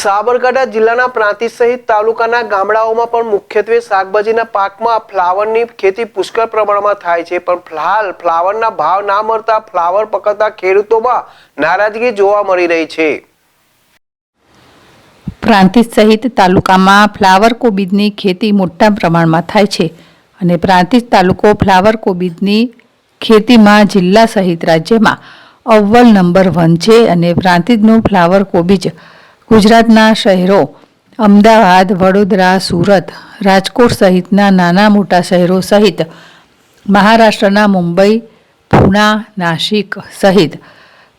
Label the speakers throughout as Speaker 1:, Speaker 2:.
Speaker 1: સાબરકાંઠા જિલ્લાના પ્રાંતિજ સહિત તાલુકાના ગામડાઓમાં પણ મુખ્યત્વે શાકભાજીના પાકમાં ફ્લાવરની ખેતી પુષ્કળ પ્રમાણમાં થાય છે, પણ હાલ ફ્લાવરના ભાવ ના મળતા ફ્લાવર પકવતા ખેડૂતોમાં નારાજગી જોવા મળી રહી છે।
Speaker 2: પ્રાંતિજ સહિત તાલુકામાં ફ્લાવર કોબીજની ખેતી મોટા પ્રમાણમાં થાય છે અને પ્રાંતિજ તાલુકો ફ્લાવર કોબીજની ખેતીમાં જિલ્લા સહિત રાજ્યમાં અવ્વલ નંબર 1 છે અને પ્રાંતિજનું ફ્લાવર કોબીજ ગુજરાતના શહેરો અમદાવાદ, વડોદરા, સુરત, રાજકોટ સહિતના નાના મોટા શહેરો સહિત મહારાષ્ટ્રના મુંબઈ, પૂના, નાસિક સહિત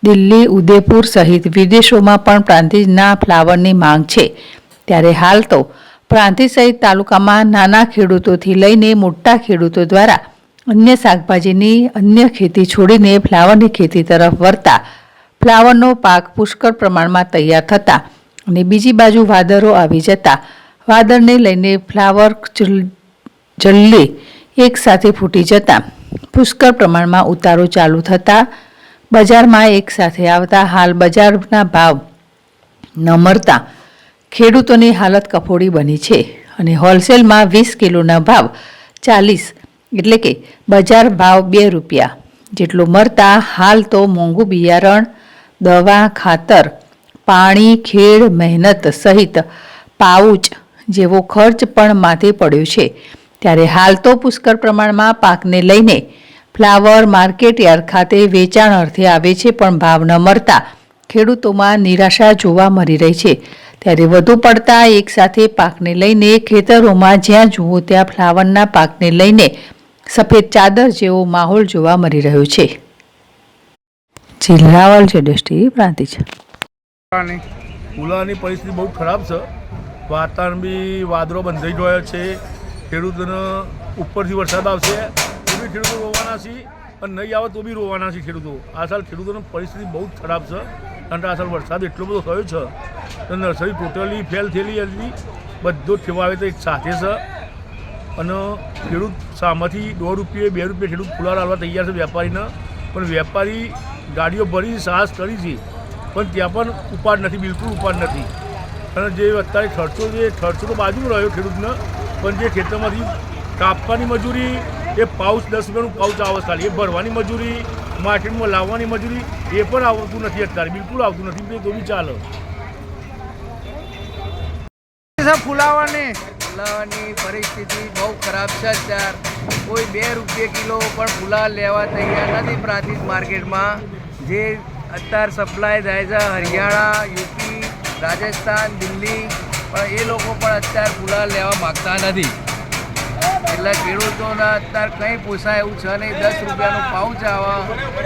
Speaker 2: દિલ્હી, ઉદયપુર સહિત વિદેશોમાં પણ પ્રાંતિજના ફ્લાવરની માંગ છે। ત્યારે હાલ તો પ્રાંતિજ સહિત તાલુકામાં નાના ખેડૂતોથી લઈને મોટા ખેડૂતો દ્વારા અન્ય શાકભાજીની અન્ય ખેતી છોડીને ફ્લાવરની ખેતી તરફ વળતા ફ્લાવરનો પાક પુષ્કળ પ્રમાણમાં તૈયાર થતા અને બીજી બાજુ વાદળો આવી જતા વાદળને લઈને ફ્લાવર જલ્દી એક સાથે ફૂટી જતા પુષ્કળ પ્રમાણમાં ઉતારો ચાલુ થતા બજારમાં એક સાથે આવતા હાલ બજારના ભાવ ન મળતા ખેડૂતોની હાલત કફોડી બની છે અને હોલસેલમાં 20 કિલોના ભાવ 40 એટલે કે બજાર ભાવ 2 રૂપિયા જેટલું મળતા હાલ તો મોંઘું બિયારણ, દવા, ખાતર, પાણી, ખેડ, મહેનત સહિત પાઉચ જેવો ખર્ચ પણ માથે પડ્યો છે। ત્યારે હાલ તો પુષ્કળ પ્રમાણમાં પાકને લઈને ફ્લાવર માર્કેટ યાર્ડ ખાતે વેચાણ અર્થે આવે છે, પણ ભાવ ન મળતા ખેડૂતોમાં નિરાશા જોવા મળી રહી છે। ત્યારે વધુ પડતા એક સાથે પાકને લઈને ખેતરોમાં જ્યાં જુઓ ત્યાં ફ્લાવરના પાકને લઈને સફેદ ચાદર જેવો માહોલ જોવા મળી રહ્યો છે। જિલ્લાવાલ છે દ્રષ્ટિ પ્રાંતિજ
Speaker 3: ફૂલાની પરિસ્થિતિ બહુ ખરાબ છે। વાતાવરણ બી વાદળો બંધાઈ ગયો છે। ખેડૂતોને ઉપરથી વરસાદ આવશે તો બી ખેડૂતો રોવાના છે અને નહીં આવે તો બી રોવાના છે ખેડૂતો। આ સાલ ખેડૂતોની પરિસ્થિતિ બહુ ખરાબ છે કારણ કે આ સાલ વરસાદ એટલો બધો થયો છે તો નર્સરી ટોટલી ફેલ થયેલી હતી। બધો ઠેવા આવે તો એક સાથે છે અને ખેડૂત સામેથી ₹1, ₹2 ખેડૂત ફુલાર આવવા તૈયાર છે વેપારીને, પણ વેપારી ગાડીઓ ભરી સાહસ કરી છે પણ ત્યાં પણ ઉપાડ નથી, બિલકુલ ઉપાડ નથી। અને જે અત્યારે ખર્ચો છે ખર્ચો તો બાજુ રહ્યો ખેડૂતને, પણ જે ખેતરમાંથી કાપવાની મજૂરી એ પાઉચ 10 રૂપિયાનું પાઉચ આવે ખાલી, એ ભરવાની મજૂરી, માર્કેટમાં લાવવાની મજૂરી એ પણ આવતું નથી અત્યારે, બિલકુલ આવતું નથી, તો બી ચાલે।
Speaker 4: ફુલાવાની પરિસ્થિતિ બહુ ખરાબ છે। અત્યારે કોઈ ₹2 કિલો પણ ફુલા લેવા તૈયાર નથી પ્રાંતિજ માર્કેટમાં। જે અત્યારે સપ્લાય થાય છે હરિયાણા, યુપી, રાજસ્થાન, દિલ્હી, પણ એ લોકો પણ અત્યારે ફુલા લેવા માગતા નથી। એટલે ખેડૂતોને અત્યારે કંઈ પોસાય એવું છે નહીં। 10 રૂપિયાનું પાઉચ આવે,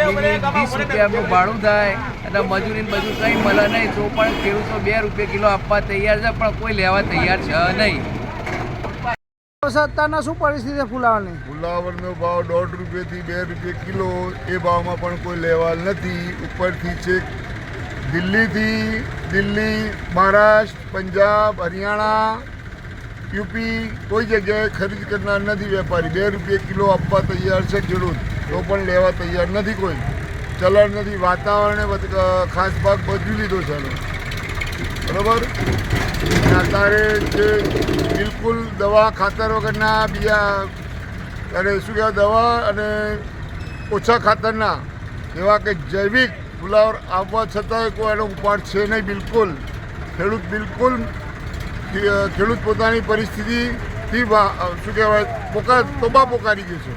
Speaker 4: 20 રૂપિયાનું ભાડું થાય અને મજૂરી બધું કંઈ મળે નહીં, તો પણ ખેડૂતો ₹2 કિલો આપવા તૈયાર છે, પણ કોઈ લેવા તૈયાર છે નહીં।
Speaker 5: અત્યારના શું પરિસ્થિતિ ફુલાવરની?
Speaker 6: ફુલાવરનો ભાવ ₹1.5 થી ₹2 કિલો, એ ભાવમાં પણ કોઈ લેવા નથી। ઉપરથી છે દિલ્હી, મહારાષ્ટ્ર, પંજાબ, હરિયાણા, યુપી કોઈ જગ્યાએ ખરીદ કરનાર નથી વેપારી। ₹2 કિલો આપવા તૈયાર છે ખેડૂત, તો પણ લેવા તૈયાર નથી કોઈ, ચલણ નથી। વાતાવરણે ખાસ ભાગ ભજવી લીધો છે બરાબર। અત્યારે જે બિલકુલ દવા ખાતર વગરના બિયા અને શું કહેવાય દવા અને ઓછા ખાતરના એવા કે જૈવિક ફુલાવર આવવા છતાંય કોઈ એનો ઉપાડ છે નહીં બિલકુલ। ખેડૂત પોતાની પરિસ્થિતિથી શું કહેવાય તોબા પોકારી ગયો છે।